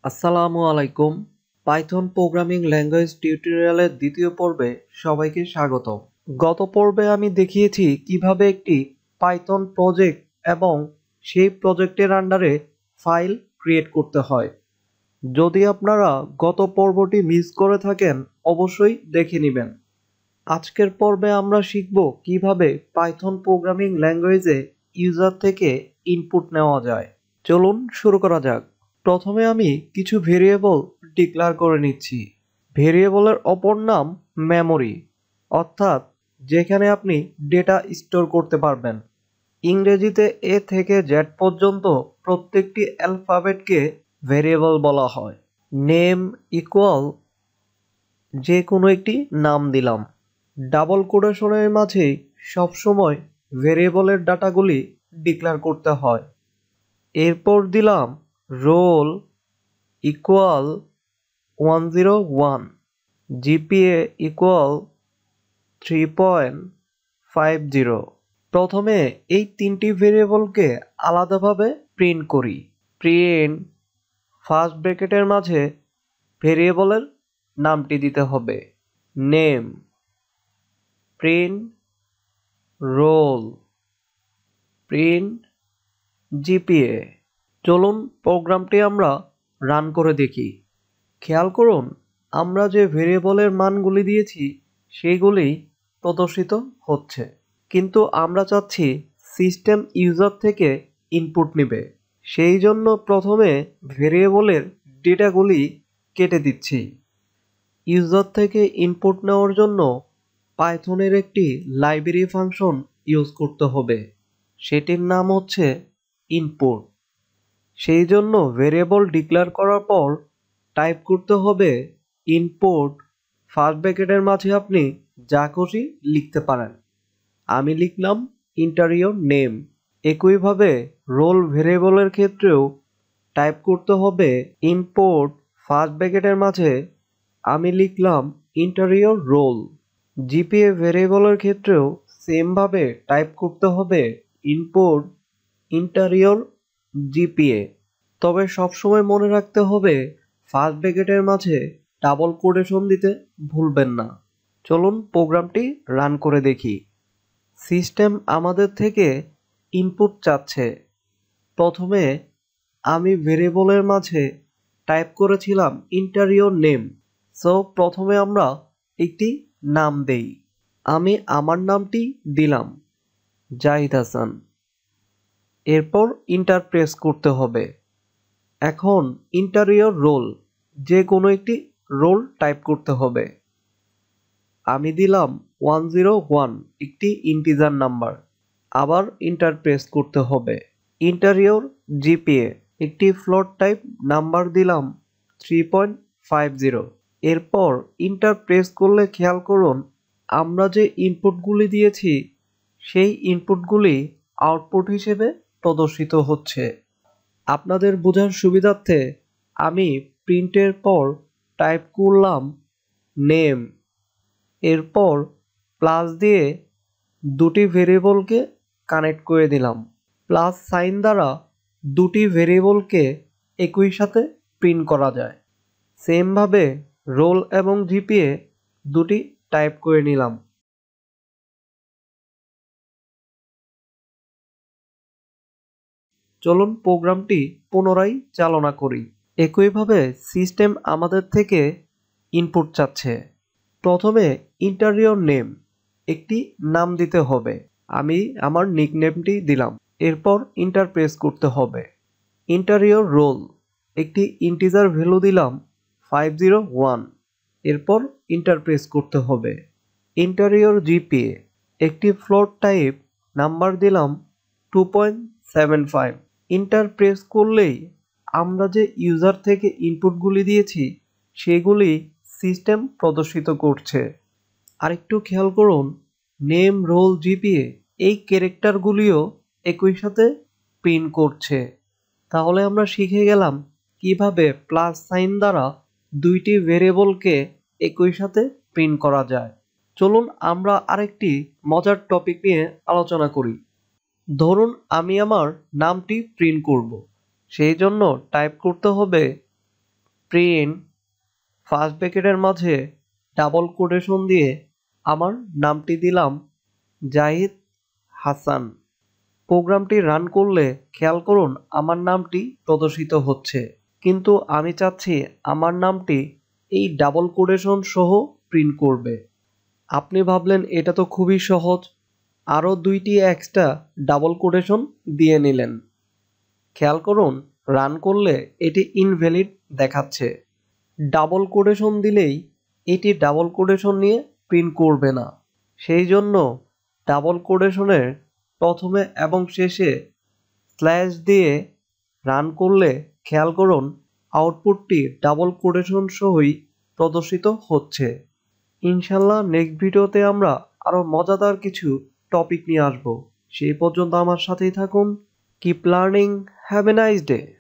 আসসালামু আলাইকুম। Python programming language টিউটোরিয়ালের দ্বিতীয় পর্বে সবাইকে স্বাগতম। গত পর্বে আমি দেখিয়েছি কিভাবে একটি পাইথন প্রজেক্ট এবং সেই প্রজেক্টের আন্ডারে ফাইল ক্রিয়েট করতে হয়। যদি আপনারা গত পর্বটি মিস করে থাকেন অবশ্যই দেখে নেবেন। আজকের পর্বে আমরা শিখব কিভাবে পাইথন প্রোগ্রামিং ল্যাঙ্গুয়েজে ইউজার থেকে ইনপুট নেওয়া যায়। চলুন শুরু করা যাক। প্রথমে আমি কিছু ভেরিয়েবল ডিক্লেয়ার করে নিচ্ছি। ভেরিয়েবলের অপর নাম মেমরি, অর্থাৎ যেখানে আপনি ডেটা স্টোর করতে পারবেন। ইংরেজিতে এ থেকে জেড পর্যন্ত প্রত্যেকটি অ্যালফাবেটকে ভেরিয়েবল বলা হয়। নেম ইকুয়াল যে কোনো একটি নাম দিলাম। ডাবল কোটেশনের মাঝে সবসময় ভেরিয়েবলের ডাটাগুলি ডিক্লেয়ার করতে হয়। এরপর দিলাম রোল ইকুয়াল 101, জিপিএ ইকুয়াল 3.50। প্রথমে এই তিনটি ভেরিয়েবলকে আলাদাভাবে প্রিন্ট করি। প্রিন্ট ফার্স্ট ব্র্যাকেটের মাঝে ভেরিয়েবলের নামটি দিতে হবে, name. Print roll, print GPA. চলুন প্রোগ্রামটি আমরা রান করে দেখি। খেয়াল করুন, আমরা যে ভেরিয়েবলের মানগুলি দিয়েছি সেগুলি প্রদর্শিত হচ্ছে, কিন্তু আমরা চাচ্ছি সিস্টেম ইউজার থেকে ইনপুট নেবে। সেই জন্য প্রথমে ভেরিয়েবলের ডেটাগুলি কেটে দিচ্ছি। ইউজার থেকে ইনপুট নেওয়ার জন্য পাইথনের একটি লাইব্রেরি ফাংশন ইউজ করতে হবে, সেটির নাম হচ্ছে ইনপুট। সেই জন্য ভেরিয়েবল ডিক্লেয়ার করার পর টাইপ করতে হবে ইনপুট। ফার্স্ট ব্র্যাকেটের মাঝে আপনি যা খুশি লিখতে পারেন। আমি লিখলাম ইন্টারিয়র নেম। একইভাবে রোল ভেরিয়েবলের ক্ষেত্রেও টাইপ করতে হবে ইনপুট। ফার্স্ট ব্র্যাকেটের মাঝে আমি লিখলাম ইন্টারিয়র রোল। জিপিএ ভেরিয়েবলের ক্ষেত্রেও সেমভাবে টাইপ করতে হবে ইনপুট ইন্টারিয়র জিপিএ। তবে সবসময় মনে রাখতে হবে ফার্স্ট ব্র্যাকেটের মাঝে ডাবল কোটেশন দিতে ভুলবেন না। চলুন প্রোগ্রামটি রান করে দেখি। সিস্টেম আমাদের থেকে ইনপুট চাচ্ছে। প্রথমে আমি ভেরিয়েবলের মাঝে টাইপ করেছিলাম ইন্টারিয়র নেম। সো প্রথমে আমরা একটি নাম দেই। আমি আমার নামটি দিলাম জাহিদ হাসান। এরপর ইন্টার প্রেস করতে হবে। এখন ইন্টারিয়র রোল, যে কোনো একটি রোল টাইপ করতে হবে। আমি দিলাম 101, একটি ইন্টিজার নাম্বার। আবার ইন্টার প্রেস করতে হবে। ইন্টারিয়র জিপিএ, একটি ফ্লোট টাইপ নাম্বার দিলাম 3.50। এরপর ইন্টার প্রেস করলে খেয়াল করুন, আমরা যে ইনপুটগুলি দিয়েছি সেই ইনপুটগুলি আউটপুট হিসেবে প্রদর্শিত হচ্ছে। আপনাদের বোঝার সুবিধার্থে আমি প্রিন্টের পর টাইপ করলাম নেম। এরপর প্লাস দিয়ে দুটি ভেরিয়েবলকে কানেক্ট করে দিলাম। প্লাস সাইন দ্বারা দুটি ভেরিয়েবলকে একই সাথে প্রিন্ট করা যায়। সেমভাবে রোল এবং জিপিএ দুটি টাইপ করে নিলাম। চলুন প্রোগ্রামটি পুনরায় চালনা করি। একইভাবে সিস্টেম আমাদের থেকে ইনপুট চাচ্ছে। প্রথমে ইন্টারিয়র নেম, একটি নাম দিতে হবে। আমি আমার নিকনেমটি দিলাম। এরপর ইন্টার প্রেস করতে হবে। ইন্টারিয়র রোল, একটি ইন্টিজার ভ্যালু দিলাম 501। এরপর ইন্টার প্রেস করতে হবে। ইন্টারিয়র জিপিএ, একটি ফ্লোট টাইপ নাম্বার দিলাম 2.75। ইন্টার প্রেস করলেই আমরা যে ইউজার থেকে ইনপুটগুলি দিয়েছি সেগুলি সিস্টেম প্রদর্শিত করছে। আরেকটু খেয়াল করুন, নেম রোল জিপিএ এই ক্যারেক্টারগুলিও একই সাথে প্রিন্ট করছে। তাহলে আমরা শিখে গেলাম কিভাবে প্লাস সাইন দ্বারা দুইটি ভেরিয়েবলকে একই সাথে প্রিন্ট করা যায়। চলুন আমরা আরেকটি মজার টপিক নিয়ে আলোচনা করি। ধরুন আমি আমার নামটি প্রিন্ট করব, সেই জন্য টাইপ করতে হবে প্রিন্ট ফার্স্ট ব্র্যাকেটের মাঝে ডাবল কোটেশন দিয়ে আমার নামটি দিলাম জাহিদ হাসান। প্রোগ্রামটি রান করলে খেয়াল করুন আমার নামটি প্রদর্শিত হচ্ছে, কিন্তু আমি চাচ্ছি আমার নামটি এই ডাবল কোটেশন সহ প্রিন্ট করবে। আপনি ভাবলেন এটা তো খুবই সহজ, আরও 2টি এক্সট্রা ডাবল কোটেশন দিয়ে নিলেন। খেয়াল করুন রান করলে এটি ইনভ্যালিড দেখাচ্ছে। ডাবল কোটেশন দিলেই এটি ডাবল কোটেশন নিয়ে প্রিন্ট করবে না। সেই জন্য ডাবল কোটেশনের প্রথমে এবং শেষে স্ল্যাশ দিয়ে রান করলে খেয়াল করুন আউটপুটটি ডাবল কোটেশন সহই প্রদর্শিত হচ্ছে। ইনশাল্লাহ নেক্সট ভিডিওতে আমরা আরও মজাদার কিছু টপিক নিয়ে আসব। সেই পর্যন্ত আমার সাথেই থাকুন। Keep learning, have a nice day.